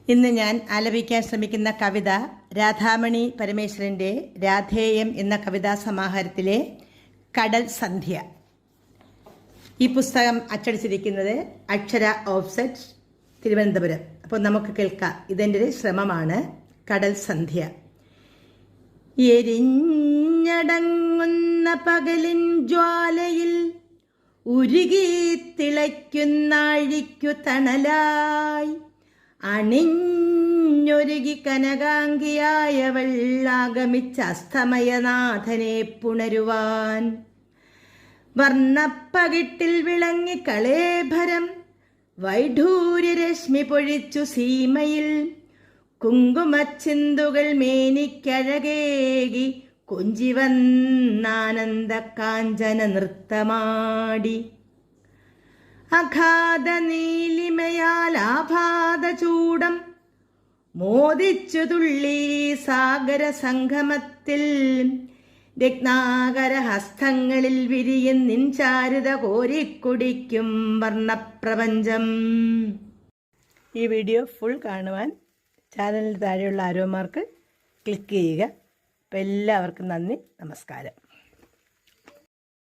ഇന്ന് ഞാൻ ആലപിക്കാൻ ശ്രമിക്കുന്ന കവിത രാധാമണി പരമേശ്വരൻ്റെ രാധേയം എന്ന കവിതാ സമാഹാരത്തിലെ കടൽ സന്ധ്യ. ഈ പുസ്തകം അച്ചടിച്ചിരിക്കുന്നത് അക്ഷര ഓഫ്സെറ്റ്, തിരുവനന്തപുരം. അപ്പോൾ നമുക്ക് കേൾക്കാം. ഇതെൻ്റെ ഒരു ശ്രമമാണ്. കടൽ സന്ധ്യ. എരിഞ്ഞടങ്ങുന്ന പകലിൻ ജ്വാലയിൽ ഉരുകി തിളയ്ക്കുന്ന അഴിക്കു തണലായി അണിഞ്ഞൊരുകി കനകാംഗിയായവൾ ആഗമിച്ച അസ്തമയനാഥനെ പുണരുവാൻ. വർണ്ണപ്പകിട്ടിൽ വിളങ്ങി കളേഭരം വൈഢൂര്യരശ്മി പൊഴിച്ചു സീമയിൽ കുങ്കുമച്ചിന്തുകൾ മേനിക്കഴകേകി കൊഞ്ചിവന്നാനന്ദ കാഞ്ചന നൃത്തമാടി. അഗാധ നീലിമയാൽ ആഭാത ചൂടം മോദിച്ചു തുള്ളി സാഗര സംഗമത്തിൽ രത്നാകര ഹസ്തങ്ങളിൽ വിരിയും നിൻചാരുത കോരിക്കുടിക്കും വർണ്ണപ്രപഞ്ചം. ഈ വീഡിയോ ഫുൾ കാണുവാൻ ചാനലിന് താഴെയുള്ള ആരോമാർക്ക് ക്ലിക്ക് ചെയ്യുക. അപ്പോൾ എല്ലാവർക്കും നന്ദി, നമസ്കാരം.